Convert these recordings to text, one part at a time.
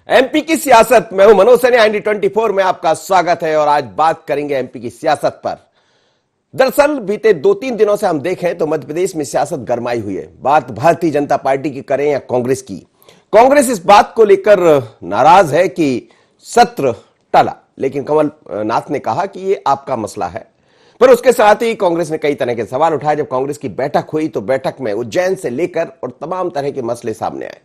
MP की सियासत। मैं हूं मनोज सैनी, IND24 में आपका स्वागत है और आज बात करेंगे एमपी की सियासत पर। दरअसल बीते 2-3 दिनों से हम देखें तो मध्य प्रदेश में सियासत गरमाई हुई है। बात भारतीय जनता पार्टी की करें या कांग्रेस की, कांग्रेस इस बात को लेकर नाराज है कि सत्र टला, लेकिन कमलनाथ ने कहा कि ये आपका मसला है। पर उसके साथ ही कांग्रेस ने कई तरह के सवाल उठाए। जब कांग्रेस की बैठक हुई तो बैठक में उज्जैन से लेकर और तमाम तरह के मसले सामने आए।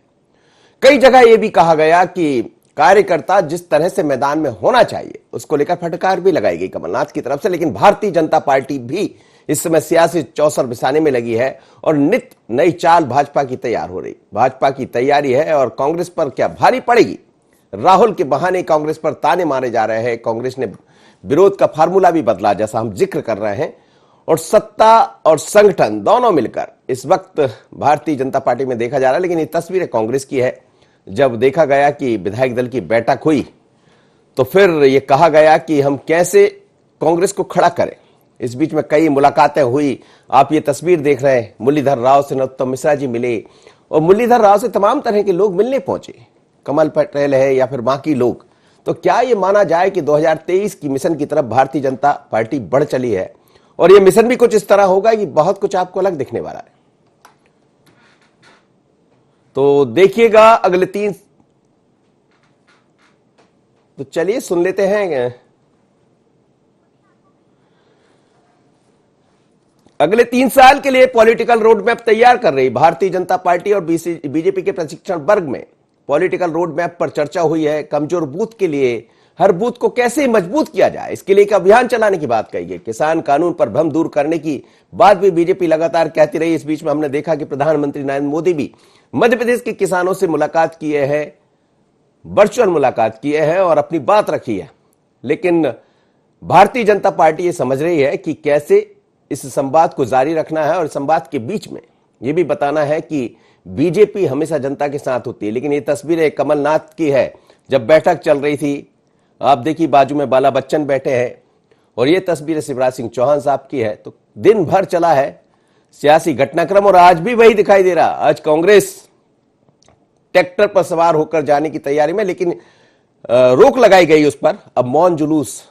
कई जगह यह भी कहा गया कि कार्यकर्ता जिस तरह से मैदान में होना चाहिए उसको लेकर फटकार भी लगाई गई कमलनाथ की तरफ से। लेकिन भारतीय जनता पार्टी भी इस समय सियासी चौसर बिछाने में लगी है और नित नई चाल भाजपा की तैयार हो रही। भाजपा की तैयारी है और कांग्रेस पर क्या भारी पड़ेगी। राहुल के बहाने कांग्रेस पर ताने मारे जा रहे हैं। कांग्रेस ने विरोध का फार्मूला भी बदला, जैसा हम जिक्र कर रहे हैं, और सत्ता और संगठन दोनों मिलकर इस वक्त भारतीय जनता पार्टी में देखा जा रहा है। लेकिन ये तस्वीर कांग्रेस की है। जब देखा गया कि विधायक दल की बैठक हुई तो फिर यह कहा गया कि हम कैसे कांग्रेस को खड़ा करें। इस बीच में कई मुलाकातें हुई। आप ये तस्वीर देख रहे हैं, मुरलीधर राव से नरोत्तम मिश्रा जी मिले और मुरलीधर राव से तमाम तरह के लोग मिलने पहुंचे, कमल पटेल है या फिर बाकी लोग। तो क्या यह माना जाए कि 2023 की मिशन की तरफ भारतीय जनता पार्टी बढ़ चली है और यह मिशन भी कुछ इस तरह होगा कि बहुत कुछ आपको अलग दिखने वाला है। तो देखिएगा अगले 3, तो चलिए सुन लेते हैं। अगले 3 साल के लिए पॉलिटिकल रोड मैप तैयार कर रही भारतीय जनता पार्टी और बीजेपी के प्रशिक्षण वर्ग में पॉलिटिकल रोड मैप पर चर्चा हुई है। कमजोर बूथ के लिए हर बूथ को कैसे मजबूत किया जाए, इसके लिए एक अभियान चलाने की बात कही गई। किसान कानून पर भ्रम दूर करने की बात भी बीजेपी लगातार कहती रही। इस बीच में हमने देखा कि प्रधानमंत्री नरेंद्र मोदी भी मध्य प्रदेश के किसानों से मुलाकात किए हैं, वर्चुअल मुलाकात किए हैं और अपनी बात रखी है। लेकिन भारतीय जनता पार्टी ये समझ रही है कि कैसे इस संवाद को जारी रखना है और संवाद के बीच में यह भी बताना है कि बीजेपी हमेशा जनता के साथ होती है। लेकिन ये तस्वीरें कमलनाथ की है जब बैठक चल रही थी। आप देखिए बाजू में बाला बच्चन बैठे हैं और ये तस्वीर शिवराज सिंह चौहान साहब की है। तो दिन भर चला है सियासी घटनाक्रम और आज भी वही दिखाई दे रहा। आज कांग्रेस ट्रैक्टर पर सवार होकर जाने की तैयारी में, लेकिन रोक लगाई गई उस पर। अब मौन जुलूस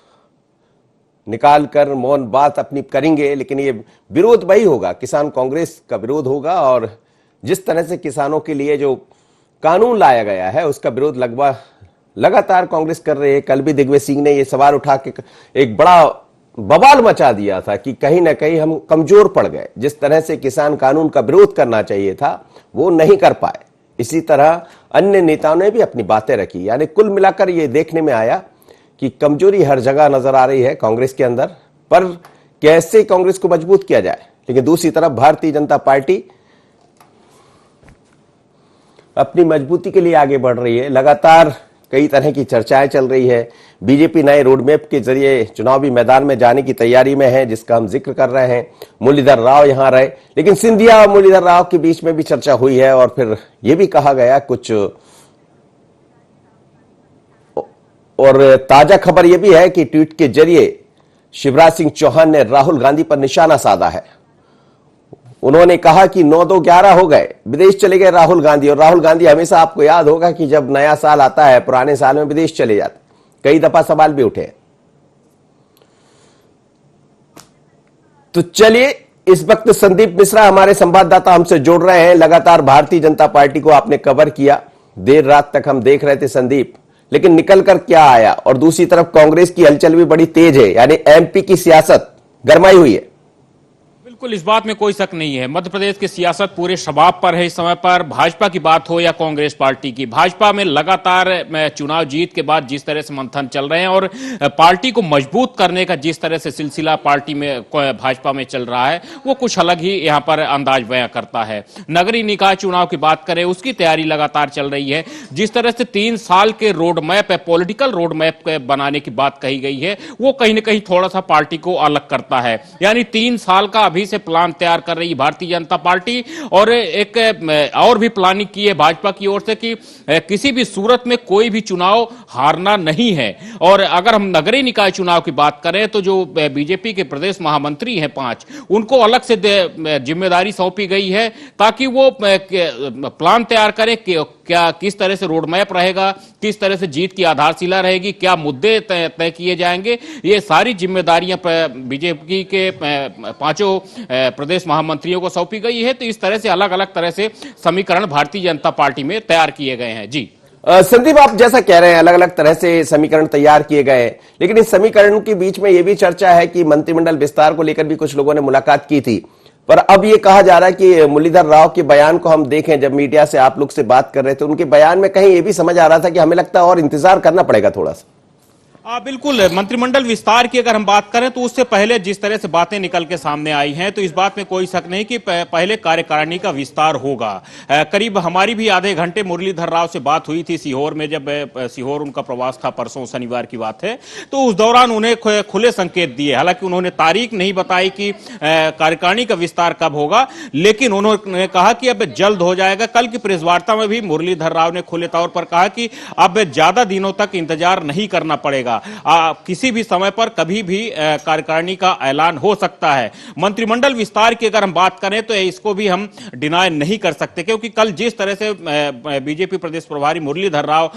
निकाल कर मौन बात अपनी करेंगे, लेकिन ये विरोध वही होगा, किसान कांग्रेस का विरोध होगा। और जिस तरह से किसानों के लिए जो कानून लाया गया है उसका विरोध लगातार कांग्रेस कर रही है। कल भी दिग्विजय सिंह ने यह सवाल उठा के एक बड़ा बवाल मचा दिया था कि कहीं ना कहीं हम कमजोर पड़ गए। जिस तरह से किसान कानून का विरोध करना चाहिए था वो नहीं कर पाए। इसी तरह अन्य नेताओं ने भी अपनी बातें रखी। यानी कुल मिलाकर ये देखने में आया कि कमजोरी हर जगह नजर आ रही है कांग्रेस के अंदर, पर कैसे कांग्रेस को मजबूत किया जाए। लेकिन दूसरी तरफ भारतीय जनता पार्टी अपनी मजबूती के लिए आगे बढ़ रही है। लगातार कई तरह की चर्चाएं चल रही है। बीजेपी नए रोडमैप के जरिए चुनावी मैदान में जाने की तैयारी में है, जिसका हम जिक्र कर रहे हैं। मुरलीधर राव यहां रहे, लेकिन सिंधिया और मुरलीधर राव के बीच में भी चर्चा हुई है और फिर यह भी कहा गया कुछ। और ताजा खबर यह भी है कि ट्वीट के जरिए शिवराज सिंह चौहान ने राहुल गांधी पर निशाना साधा है। उन्होंने कहा कि 9-2-11 हो गए, विदेश चले गए राहुल गांधी। और राहुल गांधी हमेशा आपको याद होगा कि जब नया साल आता है पुराने साल में विदेश चले जाते। कई दफा सवाल भी उठे। तो चलिए इस वक्त संदीप मिश्रा हमारे संवाददाता हमसे जुड़ रहे हैं। लगातार भारतीय जनता पार्टी को आपने कवर किया, देर रात तक हम देख रहे थे संदीप, लेकिन निकल कर क्या आया। और दूसरी तरफ कांग्रेस की हलचल भी बड़ी तेज है, यानी एमपी की सियासत गरमाई हुई है। बिल्कुल, इस बात में कोई शक नहीं है। मध्य प्रदेश की सियासत पूरे शबाब पर है इस समय पर। भाजपा की बात हो या कांग्रेस पार्टी की, भाजपा में लगातार चुनाव जीत के बाद जिस तरह से मंथन चल रहे हैं और पार्टी को मजबूत करने का जिस तरह से सिलसिला पार्टी में भाजपा में चल रहा है वो कुछ अलग ही यहां पर अंदाज बयां करता है। नगरीय निकाय चुनाव की बात करें, उसकी तैयारी लगातार चल रही है। जिस तरह से 3 साल के रोड मैप है, पॉलिटिकल रोड मैप बनाने की बात कही गई है, वो कहीं ना कहीं थोड़ा सा पार्टी को अलग करता है। यानी 3 साल का अभी से प्लान तैयार कर रही भारतीय जनता पार्टी और एक और भी प्लानिंग की है भाजपा की ओर से कि किसी भी सूरत में कोई भी चुनाव हारना नहीं है। और अगर हम नगरीय निकाय चुनाव की बात करें तो जो बीजेपी के प्रदेश महामंत्री हैं 5, उनको अलग से जिम्मेदारी सौंपी गई है ताकि वो प्लान तैयार करें कि क्या किस तरह से रोड मैप रहेगा, किस तरह से जीत की आधारशिला रहेगी, क्या मुद्दे तय किए जाएंगे, ये सारी जिम्मेदारियां बीजेपी के पांचों प्रदेश महामंत्रियों को सौंपी गई है। तो इस तरह से अलग अलग तरह से समीकरण भारतीय जनता पार्टी में तैयार किए गए हैं। जी संदीप, आप जैसा कह रहे हैं अलग अलग तरह से समीकरण तैयार किए गए हैं, लेकिन इस समीकरण के बीच में यह भी चर्चा है कि मंत्रिमंडल विस्तार को लेकर भी कुछ लोगों ने मुलाकात की थी, पर अब यह कहा जा रहा है कि मुरलीधर राव के बयान को हम देखें, जब मीडिया से आप लोग से बात कर रहे थे उनके बयान में कहीं यह भी समझ आ रहा था कि हमें लगता है और इंतजार करना पड़ेगा थोड़ा सा। बिल्कुल, मंत्रिमंडल विस्तार की अगर हम बात करें तो उससे पहले जिस तरह से बातें निकल के सामने आई हैं, तो इस बात में कोई शक नहीं कि पहले कार्यकारिणी का विस्तार होगा। करीब हमारी भी आधे घंटे मुरलीधर राव से बात हुई थी सीहोर में, जब सीहोर उनका प्रवास था, परसों शनिवार की बात है, तो उस दौरान उन्हें खुले संकेत दिए। हालांकि उन्होंने तारीख नहीं बताई कि कार्यकारिणी का विस्तार कब होगा, लेकिन उन्होंने कहा कि अब जल्द हो जाएगा। कल की प्रेस वार्ता में भी मुरलीधर राव ने खुले तौर पर कहा कि अब ज्यादा दिनों तक इंतजार नहीं करना पड़ेगा, किसी भी समय पर कभी भी कार्यकारिणी का ऐलान हो सकता है। मंत्रिमंडल विस्तार की अगर हम बात करें तो इसको भी हम डिनाय नहीं कर सकते, क्योंकि कल जिस तरह से बीजेपी प्रदेश प्रभारी मुरलीधर राव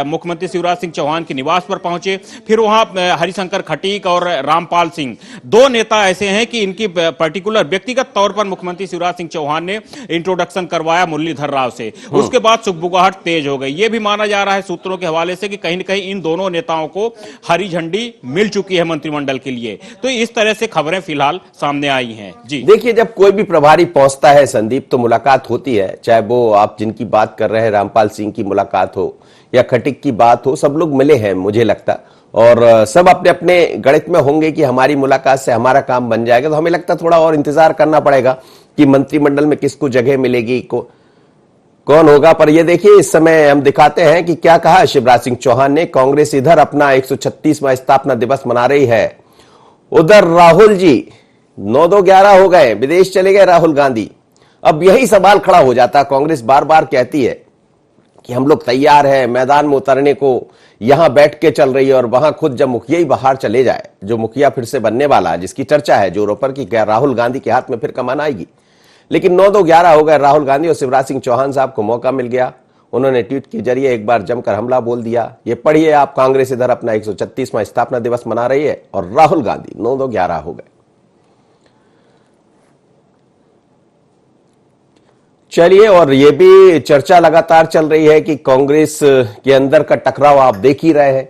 मुख्यमंत्री शिवराज सिंह चौहान के निवास पर पहुंचे, फिर वहां हरिशंकर खटीक और रामपाल सिंह, दो नेता ऐसे हैं कि इनकी पर्टिकुलर व्यक्तिगत तौर पर मुख्यमंत्री शिवराज सिंह चौहान ने इंट्रोडक्शन करवाया मुरलीधर राव से। उसके बाद सुखबुगाहट तेज हो गई। यह भी माना जा रहा है सूत्रों के हवाले से कि कहीं न कहीं इन दोनों नेताओं को हरी झंडी मिल चुकी है मंत्रिमंडल के लिए। तो इस तरह से खबरें फिलहाल सामने आई हैं। जी देखिए, जब कोई भी प्रभारी पहुंचता है संदीप, तो मुलाकात होती है, चाहे वो आप जिनकी बात कर रहे हैं रामपाल सिंह की मुलाकात हो या खटीक की बात हो, सब लोग मिले हैं मुझे लगता, और सब अपने अपने गणित में होंगे कि हमारी मुलाकात से हमारा काम बन जाएगा। तो हमें लगता थोड़ा और इंतजार करना पड़ेगा कि मंत्रिमंडल में किसको जगह मिलेगी, कौन होगा। पर ये देखिए, इस समय हम दिखाते हैं कि क्या कहा शिवराज सिंह चौहान ने। कांग्रेस इधर अपना 136वां स्थापना दिवस मना रही है, उधर राहुल जी 9-2-11 हो गए, विदेश चले गए राहुल गांधी। अब यही सवाल खड़ा हो जाता है। कांग्रेस बार बार कहती है कि हम लोग तैयार हैं मैदान में उतरने को, यहां बैठ के चल रही है, और वहां खुद जब मुखिया ही बाहर चले जाए, जो मुखिया फिर से बनने वाला है, जिसकी चर्चा है जोरों पर कि राहुल गांधी के हाथ में फिर कमान आएगी। लेकिन 9-2-11 हो गए, राहुल गांधी और शिवराज सिंह चौहान साहब को मौका मिल गया। उन्होंने ट्वीट के जरिए एक बार जमकर हमला बोल दिया। ये पढ़िए आप, कांग्रेस इधर अपना 136वां स्थापना दिवस मना रही है और राहुल गांधी 9-2-11 हो गए। चलिए, और ये भी चर्चा लगातार चल रही है कि कांग्रेस के अंदर का टकराव आप देख ही रहे हैं।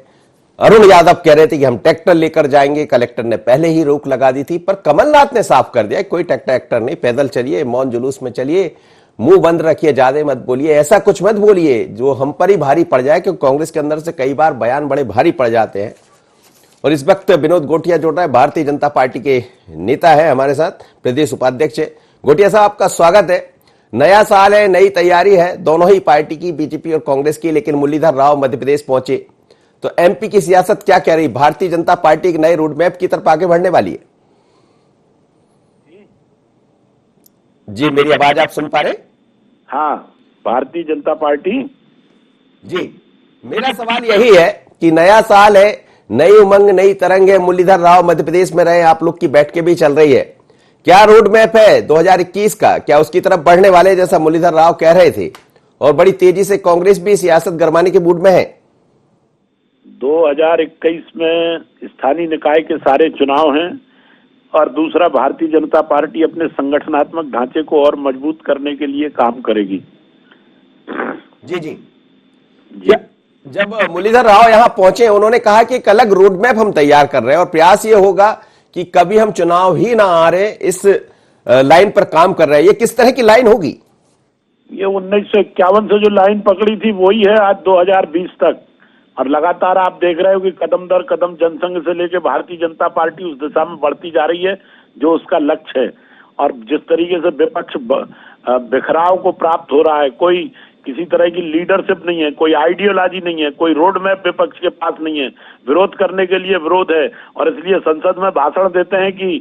अरुण यादव कह रहे थे कि हम ट्रैक्टर लेकर जाएंगे, कलेक्टर ने पहले ही रोक लगा दी थी, पर कमलनाथ ने साफ कर दिया कोई ट्रैक्टर नहीं, पैदल चलिए, मौन जुलूस में चलिए, मुंह बंद रखिए, ज्यादा मत बोलिए, ऐसा कुछ मत बोलिए जो हम पर ही भारी पड़ जाए, क्योंकि कांग्रेस के अंदर से कई बार बयान बड़े भारी पड़ जाते हैं। और इस वक्त विनोद गोटिया जुड़ रहा है, भारतीय जनता पार्टी के नेता है, हमारे साथ प्रदेश उपाध्यक्ष है। गोटिया साहब, आपका स्वागत है। नया साल है, नई तैयारी है दोनों ही पार्टी की, बीजेपी और कांग्रेस की, लेकिन मुरलीधर राव मध्य प्रदेश पहुंचे, तो एमपी की सियासत क्या कह रही? भारतीय जनता पार्टी एक नए रोड मैप की तरफ आगे बढ़ने वाली है। जी, मेरी आवाज आप सुन पा रहे? हाँ, भारतीय जनता पार्टी। जी, मेरा सवाल यही है कि नया साल है, नई उमंग, नई तरंग है, मुरलीधर राव मध्य प्रदेश में रहे, आप लोग की बैठकें भी चल रही है, क्या रोड मैप है 2021 का? क्या उसकी तरफ बढ़ने वाले जैसा मुरलीधर राव कह रहे थे? और बड़ी तेजी से कांग्रेस भी सियासत गरमाने के मूड में है। 2021 में स्थानीय निकाय के सारे चुनाव हैं, और दूसरा भारतीय जनता पार्टी अपने संगठनात्मक ढांचे को और मजबूत करने के लिए काम करेगी। जी जी जी। जब मुरलीधर राव यहां पहुंचे, उन्होंने कहा कि एक अलग रोड मैप हम तैयार कर रहे हैं और प्रयास ये होगा कि कभी हम चुनाव ही ना आ रहे, इस लाइन पर काम कर रहे हैं। ये किस तरह की लाइन होगी? ये 1951 से जो लाइन पकड़ी थी वही है आज 2020 तक, और लगातार आप देख रहे हो कि कदम दर कदम जनसंघ से लेकर भारतीय जनता पार्टी उस दिशा में बढ़ती जा रही है जो उसका लक्ष्य है। और जिस तरीके से विपक्ष बिखराव को प्राप्त हो रहा है, कोई किसी तरह की लीडरशिप नहीं है, कोई आइडियोलॉजी नहीं है, कोई रोड मैप विपक्ष के पास नहीं है, विरोध करने के लिए विरोध है, और इसलिए संसद में भाषण देते हैं कि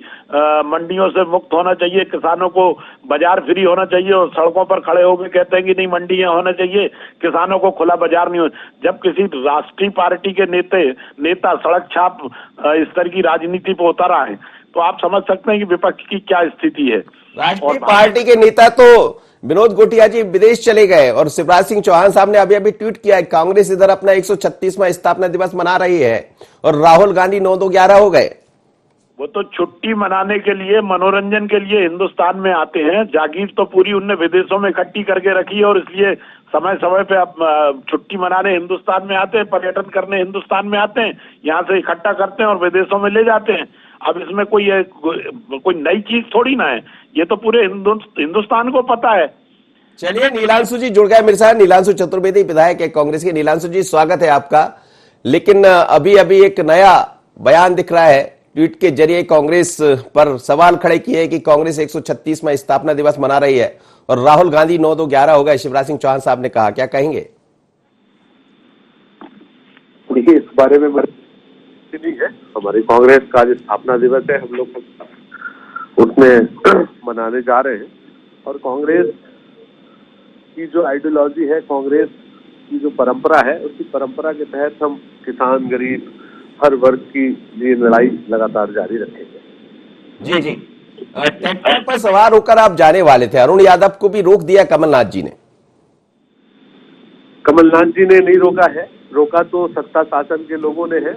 मंडियों से मुक्त होना चाहिए, किसानों को बाजार फ्री होना चाहिए, और सड़कों पर खड़े होकर कहते हैं कि नहीं मंडियां होना चाहिए, किसानों को खुला बाजार नहीं हो। जब किसी राष्ट्रीय पार्टी के नेता सड़क छाप इस तरह की राजनीति पर उतर आए, तो आप समझ सकते हैं कि विपक्ष की क्या स्थिति है। राष्ट्रीय पार्टी के नेता तो विनोद गोटिया जी विदेश चले गए और शिवराज सिंह चौहान साहब ने अभी अभी ट्वीट किया है, कांग्रेस इधर अपना 136वां स्थापना दिवस मना रही है और राहुल गांधी 9-2-11 हो गए। वो तो छुट्टी मनाने के लिए, मनोरंजन के लिए हिंदुस्तान में आते हैं। जागीर तो पूरी उनने विदेशों में इकट्ठी करके रखी है और इसलिए समय समय पे अब छुट्टी मनाने हिंदुस्तान में आते हैं, पर्यटन करने हिंदुस्तान में आते हैं, यहाँ से इकट्ठा करते हैं और विदेशों में ले जाते हैं। अब इसमें कोई नई चीज थोड़ी ना है, ये तो पूरे हिंदुस्तान को पता है। चलिए, नीलांशु जी जुड़ गए मेरे साथ। नीलांशु चतुर्वेदी विधायक है कांग्रेस के। नीलांशु जी स्वागत है आपका। लेकिन अभी अभी एक नया बयान दिख रहा है, ट्वीट के जरिए कांग्रेस पर सवाल खड़े किए कि कांग्रेस 136वां स्थापना दिवस मना रही है और राहुल गांधी 9-2-11 हो गए, शिवराज सिंह चौहान साहब ने कहा। क्या कहेंगे? देखिए, इस बारे में नहीं है, हमारी कांग्रेस का जो स्थापना दिवस है हम लोग उसमें मनाने जा रहे हैं। और कांग्रेस की जो आइडियोलॉजी है, कांग्रेस की जो परंपरा है, उसकी परंपरा के तहत हम किसान, गरीब, हर वर्ग की ये लड़ाई लगातार जारी रखेंगे। जी जी, ट्रैक्टर पर सवार होकर आप जाने वाले थे, अरुण यादव को भी रोक दिया कमलनाथ जी ने। कमलनाथ जी ने नहीं रोका है, रोका तो सत्ता शासन के लोगों ने है,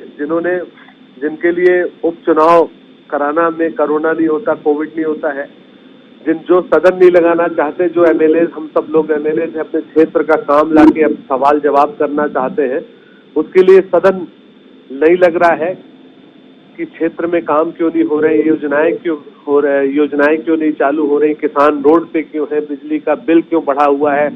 जिनके लिए उपचुनाव कराना में कोरोना नहीं होता, कोविड नहीं होता है, जो सदन नहीं लगाना चाहते, जो एमएलए, हम सब लोग एमएलए अपने क्षेत्र का काम लाके अब सवाल जवाब करना चाहते हैं, उसके लिए सदन नहीं लग रहा है कि क्षेत्र में काम क्यों नहीं हो रहे, योजनाएं क्यों हो रहे, योजनाएं क्यों नहीं चालू हो रही, किसान रोड पे क्यों है, बिजली का बिल क्यों बढ़ा हुआ है,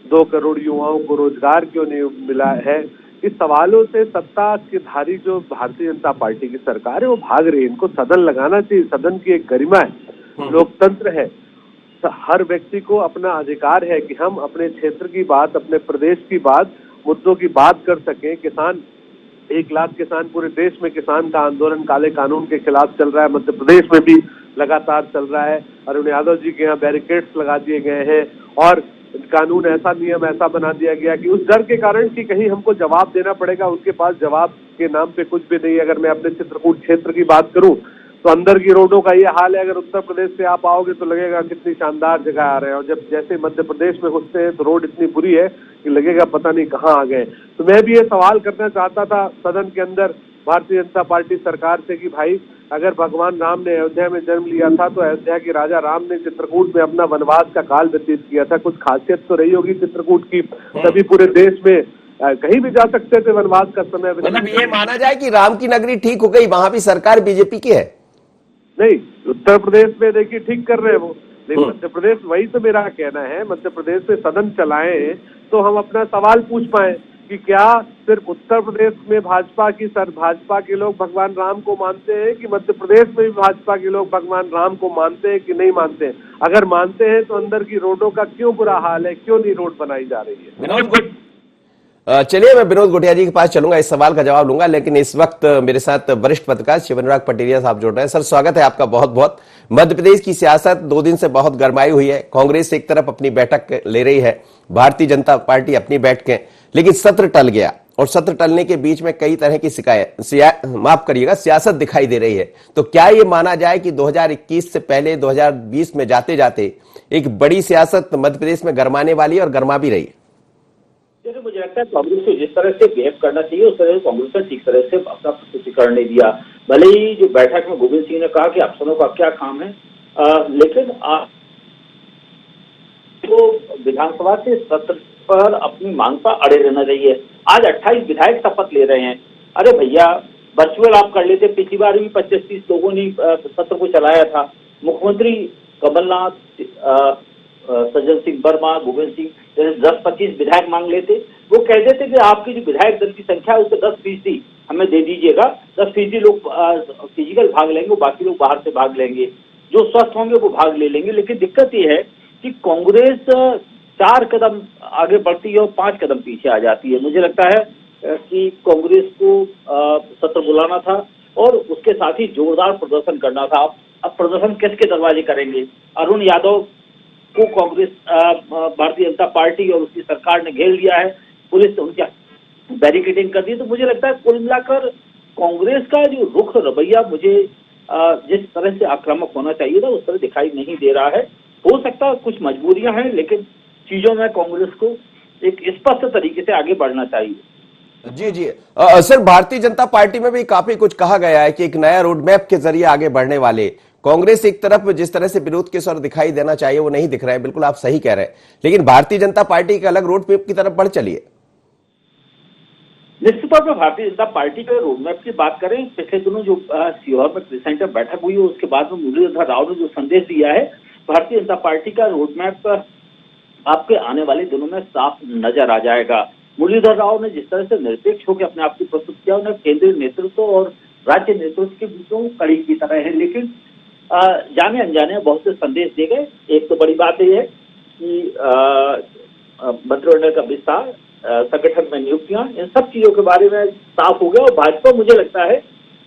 2 करोड़ युवाओं को रोजगार क्यों नहीं मिला है। इस सवालों से सत्ता की धारी जो भारतीय जनता पार्टी की सरकार है वो भाग रही है। इनको सदन लगाना चाहिए, सदन की एक गरिमा है, लोकतंत्र है, हर व्यक्ति को अपना अधिकार है कि हम अपने क्षेत्र की बात, अपने प्रदेश की बात, मुद्दों की बात कर सकें। किसान 1 लाख किसान, पूरे देश में किसान का आंदोलन काले कानून के खिलाफ चल रहा है, मध्य प्रदेश में भी लगातार चल रहा है। अरुण यादव जी के यहाँ बैरिकेड्स लगा दिए गए हैं और कानून ऐसा, नियम ऐसा बना दिया गया कि उस डर के कारण कि कहीं हमको जवाब देना पड़ेगा, उनके पास जवाब के नाम पे कुछ भी नहीं है। अगर मैं अपने चित्रकूट क्षेत्र की बात करूं तो अंदर की रोडों का ये हाल है, अगर उत्तर प्रदेश से आप आओगे तो लगेगा कितनी शानदार जगह आ रहे हैं, और जब जैसे मध्य प्रदेश में घुसते हैं तो रोड इतनी बुरी है कि लगेगा पता नहीं कहाँ आ गए। तो मैं भी ये सवाल करना चाहता था सदन के अंदर भारतीय जनता पार्टी सरकार से कि भाई, अगर भगवान राम ने अयोध्या में जन्म लिया था तो अयोध्या के राजा राम ने चित्रकूट में अपना वनवास का काल व्यतीत किया था, कुछ खासियत तो रही होगी चित्रकूट की, तभी पूरे देश में कहीं भी जा सकते थे वनवास का समय। मतलब ये माना जाए कि राम की नगरी ठीक हो गई, वहां भी सरकार बीजेपी की है? नहीं, उत्तर प्रदेश में देखिए ठीक कर रहे हैं वो, लेकिन मध्य प्रदेश, वही तो मेरा कहना है, मध्य प्रदेश में सदन चलाएं तो हम अपना सवाल पूछ पाए कि क्या सिर्फ उत्तर प्रदेश में भाजपा के लोग भगवान राम को मानते हैं कि मध्य प्रदेश में भी भाजपा के लोग भगवान राम को मानते हैं कि नहीं मानते हैं? अगर मानते हैं तो अंदर की रोडों का क्यों बुरा हाल है, क्यों नहीं रोड बनाई जा रही है? चलिए, मैं विनोद गोटिया जी के पास चलूंगा, इस सवाल का जवाब लूंगा, लेकिन इस वक्त मेरे साथ वरिष्ठ पत्रकार शिवनुराग पटेरिया साहब जुड़ रहे हैं। सर, स्वागत है आपका बहुत बहुत। मध्य प्रदेश की सियासत 2 दिन से बहुत गरमाई हुई है। कांग्रेस एक तरफ अपनी बैठक ले रही है, भारतीय जनता पार्टी अपनी बैठकें, लेकिन सत्र टल गया और सत्र टलने के बीच में कई तरह की सियासत दिखाई दे रही है। तो क्या ये माना जाए कि 2021 से पहले 2020 में जाते जाते एक बड़ी सियासत मध्य प्रदेश में गरमाने वाली है और गरमा भी रही है? देखिए, मुझे लगता है कांग्रेस को जिस तरह से बिहेव करना चाहिए उस तरह से कांग्रेस ने ठीक तरह से अपना प्रस्तुतिकरण नहीं दिया। भले ही जो बैठक में गोविंद सिंह ने कहा कि अफसरों का क्या काम है, लेकिन तो विधानसभा के सत्र पर अपनी मांग पर अड़े रहना चाहिए। आज 28 विधायक शपथ ले रहे हैं। अरे भैया, वर्चुअल आप कर लेते, पिछली बार भी 25-30 लोगों ने सत्र को चलाया था। मुख्यमंत्री कमलनाथ, सज्जन सिंह वर्मा, गोविंद सिंह जैसे 10-25 विधायक मांग लेते, वो कह देते कि आपकी जो विधायक दल की संख्या है उससे 10% हमें दे दीजिएगा, 10% लोग फिजिकल भाग लेंगे, बाकी लोग बाहर से भाग लेंगे, जो स्वस्थ होंगे वो भाग ले लेंगे। लेकिन दिक्कत ये है कि कांग्रेस 4 कदम आगे बढ़ती है और 5 कदम पीछे आ जाती है। मुझे लगता है कि कांग्रेस को सत्र बुलाना था और उसके साथ ही जोरदार प्रदर्शन करना था। अब प्रदर्शन किसके दरवाजे करेंगे? अरुण यादव को कांग्रेस, भारतीय जनता पार्टी और उसकी सरकार ने घेर लिया है, पुलिस ने उनकी बैरिकेडिंग कर दी। तो मुझे लगता है कुल मिलाकर कांग्रेस का जो रुख रवैया मुझे जिस तरह से आक्रामक होना चाहिए था उस तरह दिखाई नहीं दे रहा है। हो सकता है कुछ मजबूरियां हैं, लेकिन चीजों में कांग्रेस को एक स्पष्ट तरीके से आगे बढ़ना चाहिए। जी जी। सर, भारतीय जनता पार्टी में भी काफी कुछ कहा गया है कि एक नया रोड मैप के जरिए आगे बढ़ने वाले। कांग्रेस एक तरफ जिस तरह से विरोध के स्वर दिखाई देना चाहिए वो नहीं दिख रहे हैं, बिल्कुल आप सही कह रहे हैं, लेकिन भारतीय जनता पार्टी के अलग रोड मैप की तरफ बढ़ चलिए। निश्चित तौर पर भारतीय जनता पार्टी के रोडमैप की बात करें, पिछले दिनों जो सीहोर में प्रेसिडेंट बैठक हुई है उसके बाद में मुरलीधर राव ने जो संदेश दिया है, भारतीय जनता पार्टी का रोडमैप आपके आने वाले दिनों में साफ नजर आ जाएगा। मुरलीधर राव ने जिस तरह से निरपेक्ष होकर अपने आप की प्रस्तुत किया, उन्हें केंद्रीय नेतृत्व और राज्य नेतृत्व के बीचों कड़ी की तरह है, लेकिन जाने अनजाने बहुत से संदेश दिए गए। एक तो बड़ी बात यह है कि मंत्रिमंडल का विस्तार, संगठन में नियुक्तियां, इन सब चीजों के बारे में साफ हो गया और भाजपा मुझे लगता है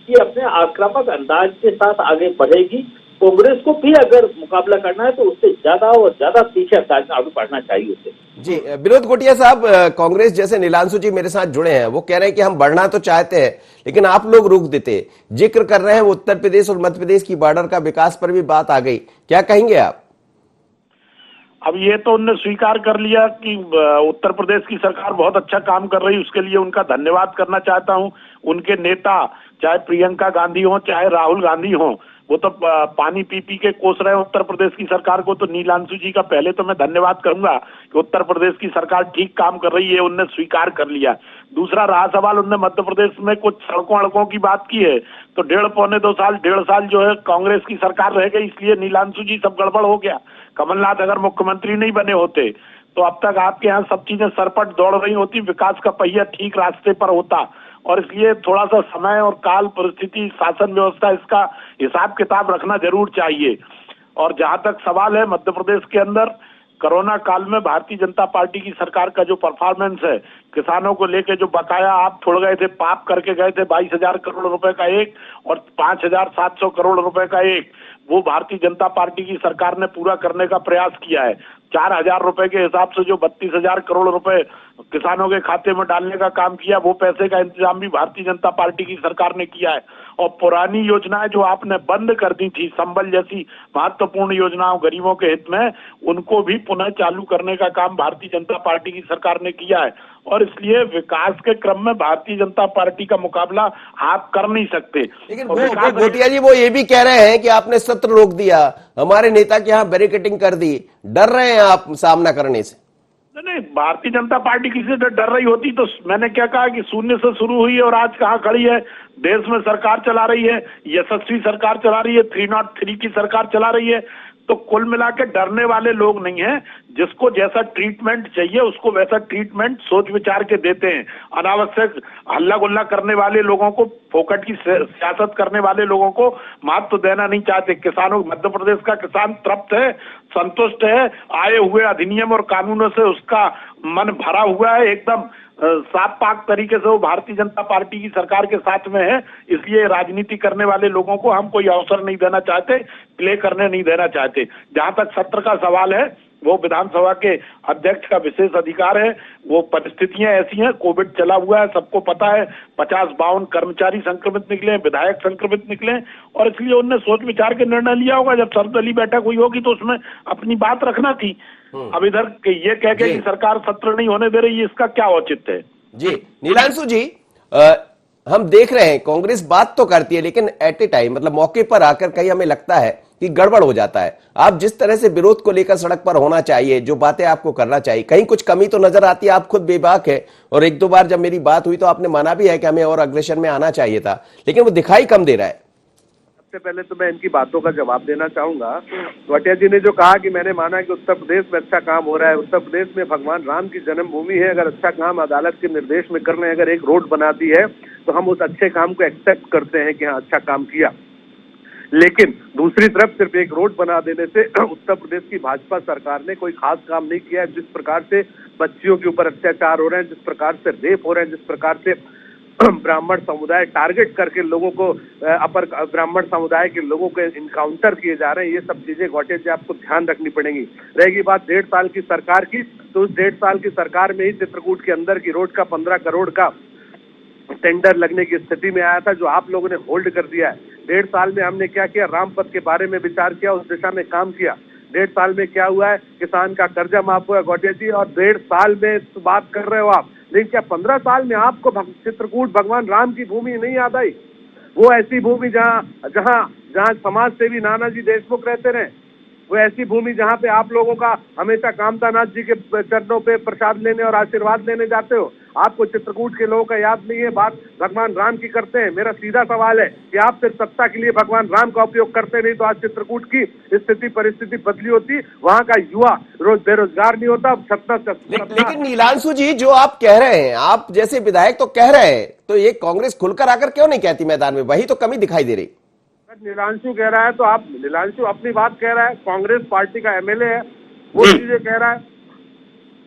कि अपने आक्रामक अंदाज के साथ आगे बढ़ेगी। कांग्रेस को भी अगर मुकाबला करना है तो उससे ज्यादा और ज्यादा तीखे अंदाज में आगे बढ़ना चाहिए उसे। जी, विनोद घोटिया साहब, कांग्रेस जैसे नीलांशु जी मेरे साथ जुड़े हैं, वो कह रहे हैं कि हम बढ़ना तो चाहते हैं लेकिन आप लोग रोक देते। जिक्र कर रहे हैं उत्तर प्रदेश और मध्य प्रदेश की बॉर्डर का विकास पर भी बात आ गई, क्या कहेंगे आप? अब ये तो उनने स्वीकार कर लिया कि उत्तर प्रदेश की सरकार बहुत अच्छा काम कर रही है, उसके लिए उनका धन्यवाद करना चाहता हूं। उनके नेता चाहे प्रियंका गांधी हो चाहे राहुल गांधी हो, वो तो पानी पी पी के कोस रहे हैं उत्तर प्रदेश की सरकार को। तो नीलांशु जी का पहले तो मैं धन्यवाद करूंगा कि उत्तर प्रदेश की सरकार ठीक काम कर रही है, उनने स्वीकार कर लिया। दूसरा रहा सवाल, उनने मध्य प्रदेश में कुछ सड़कों अड़कों की बात की है, तो डेढ़ साल जो है कांग्रेस की सरकार रह गई, इसलिए नीलांशु जी सब गड़बड़ हो गया। कमलनाथ अगर मुख्यमंत्री नहीं बने होते तो अब तक आपके यहाँ सब चीजें सरपट दौड़ रही होती, विकास का पहिया ठीक रास्ते पर होता। और इसलिए थोड़ा सा समय और काल, परिस्थिति, शासन व्यवस्था, इसका हिसाब किताब रखना जरूर चाहिए। और जहां तक सवाल है मध्य प्रदेश के अंदर कोरोना काल में भारतीय जनता पार्टी की सरकार का जो परफॉर्मेंस है, किसानों को लेके जो बकाया आप छोड़ गए थे, पाप करके गए थे 22,000 करोड़ रुपए का एक और 5,700 करोड़ रुपए का एक, वो भारतीय जनता पार्टी की सरकार ने पूरा करने का प्रयास किया है। 4,000 रुपए के हिसाब से जो 32,000 करोड़ रुपए किसानों के खाते में डालने का काम किया, वो पैसे का इंतजाम भी भारतीय जनता पार्टी की सरकार ने किया है। और पुरानी योजनाएं जो आपने बंद कर दी थी, संबल जैसी महत्वपूर्ण योजनाओं गरीबों के हित में, उनको भी पुनः चालू करने का काम भारतीय जनता पार्टी की सरकार ने किया है। और इसलिए विकास के क्रम में भारतीय जनता पार्टी का मुकाबला आप कर नहीं सकते। लेकिन घोटिया जी वो ये भी कह रहे हैं कि आपने सत्र रोक दिया, हमारे नेता के यहाँ बैरिकेडिंग कर दी, डर रहे हैं आप सामना करने से? नहीं, भारतीय जनता पार्टी किसी से डर रही होती तो मैंने क्या कहा कि शून्य से शुरू हुई है और आज कहाँ खड़ी है। देश में सरकार चला रही है, यशस्वी सरकार चला रही है, 303 की सरकार चला रही है। तो कुल मिला के डरने वाले लोग नहीं हैं। जिसको जैसा ट्रीटमेंट चाहिए उसको वैसा ट्रीटमेंट सोच विचार के देते हैं। अनावश्यक हल्ला गुल्ला करने वाले लोगों को, फोकट की सियासत करने वाले लोगों को महत्व देना नहीं चाहते। किसानों, मध्य प्रदेश का किसान तृप्त है, संतुष्ट है, आए हुए अधिनियम और कानूनों से उसका मन भरा हुआ है, एकदम साफ पाक तरीके से वो भारतीय जनता पार्टी की सरकार के साथ में है। इसलिए राजनीति करने वाले लोगों को हम कोई अवसर नहीं देना चाहते, प्ले करने नहीं देना चाहते। जहां तक सत्र का सवाल है, वो विधानसभा के अध्यक्ष का विशेष अधिकार है। वो परिस्थितियां ऐसी हैं, कोविड चला हुआ है, सबको पता है, 50-52 कर्मचारी संक्रमित निकले, विधायक संक्रमित निकले, और इसलिए उन्होंने सोच विचार के निर्णय लिया होगा। जब सर्वदलीय बैठक हुई होगी तो उसमें अपनी बात रखना थी। अब इधर ये कह के कि सरकार सत्र नहीं होने दे रही है, इसका क्या औचित्य है? जी नीलांशु जी, हम देख रहे हैं कांग्रेस बात तो करती है लेकिन एट ए टाइम, मतलब मौके पर आकर कहीं हमें लगता है कि गड़बड़ हो जाता है। आप जिस तरह से विरोध को लेकर सड़क पर होना चाहिए, जो बातें आपको करना चाहिए, कहीं कुछ कमी तो नजर आती है। आप खुद बेबाक है और एक दो बार जब मेरी बात हुई तो आपने माना भी है कि हमें और अग्रेशन में आना चाहिए था, लेकिन वो दिखाई कम दे रहा है। सबसे पहले तो मैं इनकी बातों का जवाब देना चाहूंगा। घोटिया जी ने जो कहा कि मैंने माना कि उत्तर प्रदेश में अच्छा काम हो रहा है, उत्तर प्रदेश में भगवान राम की जन्मभूमि है, अगर अच्छा काम अदालत के निर्देश में कर रहे हैं, अगर एक रोड बना दी है तो हम उस अच्छे काम को एक्सेप्ट करते हैं कि हाँ अच्छा काम किया। लेकिन दूसरी तरफ सिर्फ एक रोड बना देने से उत्तर प्रदेश की भाजपा सरकार ने कोई खास काम नहीं किया है। जिस प्रकार से बच्चियों के ऊपर अत्याचार हो रहे हैं, जिस प्रकार से रेप हो रहे हैं, जिस प्रकार से ब्राह्मण समुदाय टारगेट करके लोगों को, अपर ब्राह्मण समुदाय के लोगों को इनकाउंटर किए जा रहे हैं, ये सब चीजें घोटिया जी आपको ध्यान रखनी पड़ेंगी। रहेगी बात 1.5 साल की सरकार की, तो उस 1.5 साल की सरकार में ही चित्रकूट के अंदर की रोड का 15 करोड़ का टेंडर लगने की स्थिति में आया था, जो आप लोगों ने होल्ड कर दिया है। 1.5 साल में हमने क्या किया, रामपथ के बारे में विचार किया, उस दिशा में काम किया। 1.5 साल में क्या हुआ है, किसान का कर्जा माफ हुआ गौटिया जी, और 1.5 साल में बात कर रहे हो आप, लेकिन क्या 15 साल में आपको चित्रकूट भगवान राम की भूमि नहीं याद आई? वो ऐसी भूमि जहाँ समाज सेवी नानाजी देशमुख रहते रहे, वो ऐसी भूमि जहाँ पे आप लोगों का हमेशा कामता नाथ जी के चरणों पे प्रसाद लेने और आशीर्वाद लेने जाते हो। आपको चित्रकूट के लोगों का याद नहीं है, बात भगवान राम की करते हैं। मेरा सीधा सवाल है कि आप सिर्फ सत्ता के लिए भगवान राम का उपयोग करते नहीं तो आज चित्रकूट की स्थिति परिस्थिति बदली होती, वहाँ का युवा बेरोजगार नहीं होता। लेकिन नीलांशु जी, जो आप कह रहे हैं, आप जैसे विधायक तो कह रहे हैं, तो ये कांग्रेस खुलकर आकर क्यों नहीं कहती मैदान में? वही तो कमी दिखाई दे रही। नीलांशु कह रहा है तो आप, नीलांशु अपनी बात कह रहा है, कांग्रेस पार्टी का एमएलए है, वो चीजें कह रहा है,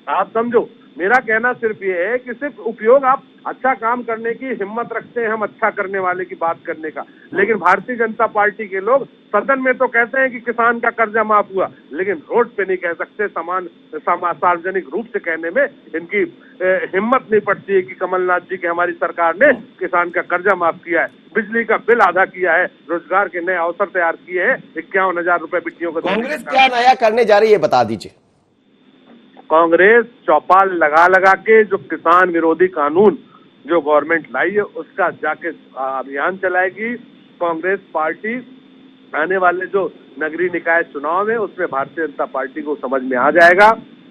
आप समझो। मेरा कहना सिर्फ ये है कि सिर्फ उपयोग आप अच्छा काम करने की हिम्मत रखते हैं, हम अच्छा करने वाले की बात करने का, लेकिन भारतीय जनता पार्टी के लोग सदन में तो कहते हैं कि किसान का कर्जा माफ हुआ, लेकिन रोड पे नहीं कह सकते, सार्वजनिक रूप से कहने में इनकी हिम्मत नहीं पड़ती है कि कमलनाथ जी की हमारी सरकार ने किसान का कर्जा माफ किया है, बिजली का बिल आधा किया है, रोजगार के नए अवसर तैयार किए हैं, 51,000 रुपए बिटियों को। कांग्रेस क्या नया करने जा रही है, बता दीजिए। कांग्रेस चौपाल लगा के जो किसान विरोधी कानून जो गवर्नमेंट लाई है उसका जाके अभियान चलाएगी। कांग्रेस पार्टी आने वाले जो नगरीय निकाय चुनाव है उसमें भारतीय जनता पार्टी को समझ में आ जाएगा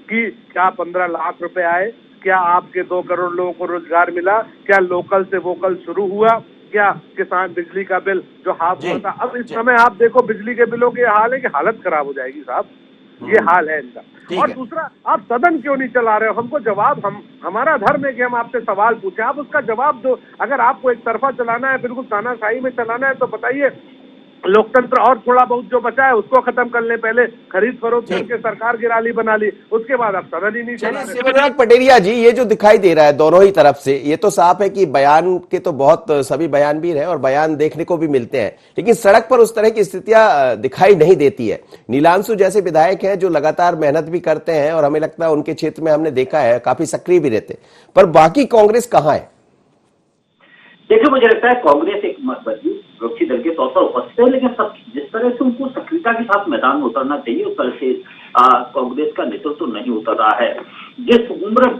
कि क्या 15 लाख रुपए आए, क्या आपके 2 करोड़ लोगों को रोजगार मिला, क्या लोकल से वोकल शुरू हुआ, क्या किसान बिजली का बिल जो हाफ हुआ था। अब इस समय आप देखो बिजली के बिलों के हाल है कि हालत खराब हो जाएगी साहब, ये हाल है इनका। और दूसरा, आप सदन क्यों नहीं चला रहे हो? हमको जवाब, हमारा धर्म है कि हम आपसे सवाल पूछे, आप उसका जवाब दो। अगर आपको एक तरफा चलाना है, बिल्कुल तानाशाही में चलाना है, तो बताइए लोकतंत्र और थोड़ा बहुत जो बचा है उसको खत्म कर ले। पहले खरीद फरोख्त करके सरकार गिराली बना ली, उसके बाद आप सदन ही नहीं चला रहे। शिवराज पटेरिया जी, ये जो दिखाई दे रहा है दोनों ही तरफ से, ये तो साफ है कि बयान के तो बहुत सभी बयान भी हैं और बयान देखने को भी मिलते हैं, लेकिन सड़क पर उस तरह की स्थितियां दिखाई नहीं देती है। नीलांशु जैसे विधायक हैं जो लगातार मेहनत भी करते हैं और हमें लगता है उनके क्षेत्र में हमने देखा है काफी सक्रिय भी रहते, पर बाकी कांग्रेस कहाँ है? देखिए, मुझे लगता है कांग्रेस एक मजबूत विपक्षी दल के तौर पर उपस्थित है, लेकिन सब जिस तरह से उनको सक्रियता के साथ मैदान में उतरना चाहिए उस तरह से कांग्रेस का नेतृत्व तो नहीं उतर रहा है। जिस उम्र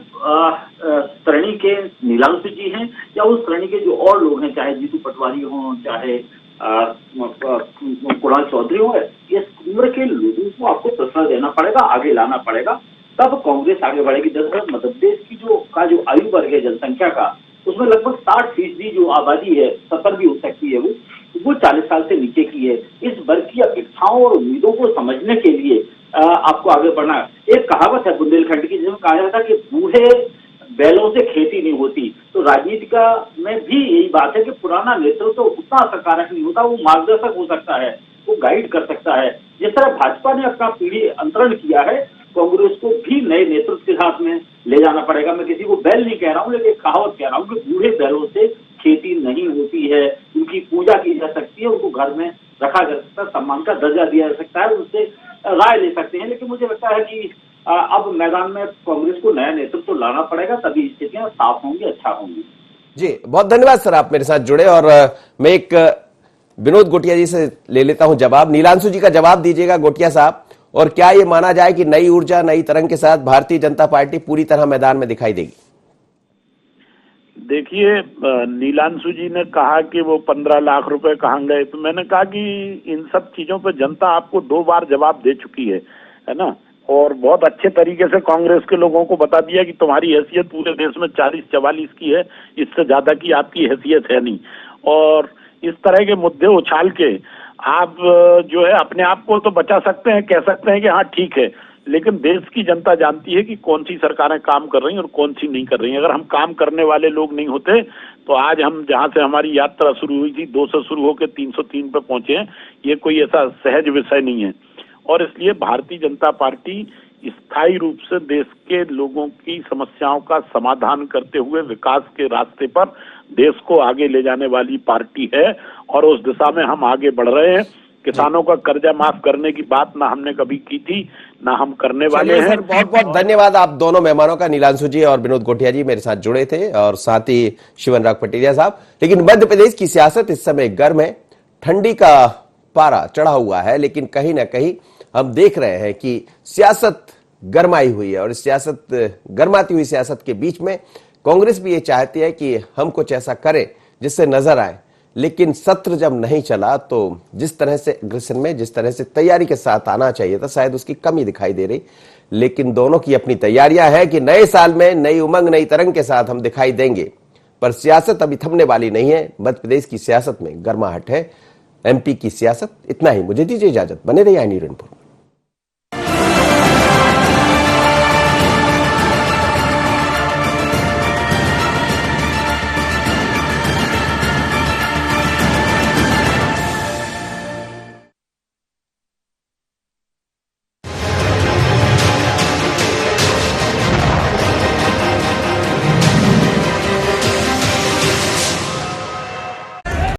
श्रेणी के नीलांशु जी हैं या उस श्रेणी के जो और लोग हैं, चाहे जीतू पटवारी हों, चाहे कुणाल चौधरी हो, इस उम्र के लोगों को आपको प्रश्रय देना पड़ेगा, आगे लाना पड़ेगा, तब कांग्रेस आगे बढ़ेगी। दरअसल मध्य प्रदेश की जो आयु वर्ग है जनसंख्या का, उसमें लगभग 60% जो आबादी है, 70 भी हो सकती है, वो 40 साल से नीचे की है। इस वर्ग की अपेक्षाओं और उम्मीदों को समझने के लिए आपको आगे बढ़ना। एक कहावत है बुंदेलखंड की, जिसमें कहा जाता है कि बूढ़े बैलों से खेती नहीं होती। तो राजनीति का में भी यही बात है कि पुराना नेतृत्व तो उतना असरकारक नहीं होता, वो मार्गदर्शक हो सकता है, वो गाइड कर सकता है। जिस तरह भाजपा ने अपना पीढ़ी अंतरण किया है, कांग्रेस को भी नए नेतृत्व के साथ में ले जाना पड़ेगा। मैं किसी को बैल नहीं कह रहा हूँ, लेकिन एक कहावत कह रहा हूँ कि बूढ़े बैलों से खेती नहीं होती है, उनकी पूजा की जा सकती है, उनको घर में रखा जा सकता है, सम्मान का दर्जा दिया जा सकता है, उससे राय ले सकते हैं। लेकिन मुझे लगता है कि अब मैदान में कांग्रेस को नया नेतृत्व तो लाना पड़ेगा, तभी स्थितियां साफ होंगी, अच्छा होंगी। जी, बहुत धन्यवाद सर, आप मेरे साथ जुड़े। और मैं एक विनोद गोटिया जी से ले लेता हूं जवाब। नीलांशु जी का जवाब दीजिएगा गोटिया साहब, और क्या ये माना जाए कि नई ऊर्जा नई तरंग के साथ भारतीय जनता पार्टी पूरी तरह मैदान में दिखाई देगी? देखिए, नीलांशु जी ने कहा कि वो 15 लाख रुपए कहाँ गए, तो मैंने कहा कि इन सब चीजों पे जनता आपको 2 बार जवाब दे चुकी है ना, और बहुत अच्छे तरीके से कांग्रेस के लोगों को बता दिया कि तुम्हारी हैसियत पूरे देश में 40-44 की है, इससे ज्यादा की आपकी हैसियत है नहीं। और इस तरह के मुद्दे उछाल के आप जो है अपने आप को तो बचा सकते हैं, कह सकते हैं कि हाँ ठीक है, लेकिन देश की जनता जानती है कि कौन सी सरकारें काम कर रही हैं और कौन सी नहीं कर रही हैं। अगर हम काम करने वाले लोग नहीं होते तो आज हम जहां से हमारी यात्रा शुरू हुई थी 200 शुरू होकर 303 पे पहुंचे हैं, ये कोई ऐसा सहज विषय नहीं है। और इसलिए भारतीय जनता पार्टी स्थायी रूप से देश के लोगों की समस्याओं का समाधान करते हुए विकास के रास्ते पर देश को आगे ले जाने वाली पार्टी है, और उस दिशा में हम आगे बढ़ रहे हैं। किसानों का कर्जा माफ करने की बात ना हमने कभी की थी, ना हम करने वाले हैं। बहुत बहुत धन्यवाद आप दोनों मेहमानों का, नीलांशु जी और विनोद गोटिया जी मेरे साथ जुड़े थे, और साथ ही शिवराज पटेरिया साहब। लेकिन मध्य प्रदेश की सियासत इस समय गर्म है। ठंडी का पारा चढ़ा हुआ है, लेकिन कहीं ना कहीं हम देख रहे हैं कि सियासत गरमाई हुई है और इस गरमाती हुई सियासत के बीच में कांग्रेस भी ये चाहती है कि हम कुछ ऐसा करें जिससे नजर आए। लेकिन सत्र जब नहीं चला तो जिस तरह से अग्रेशन में, जिस तरह से तैयारी के साथ आना चाहिए था, शायद उसकी कमी दिखाई दे रही। लेकिन दोनों की अपनी तैयारियां हैं कि नए साल में नई उमंग, नई तरंग के साथ हम दिखाई देंगे। पर सियासत अभी थमने वाली नहीं है। मध्य प्रदेश की सियासत में गर्माहट है, एमपी की सियासत। इतना ही, मुझे दीजिए इजाजत, बने रहिए आई न्यूज़ 24।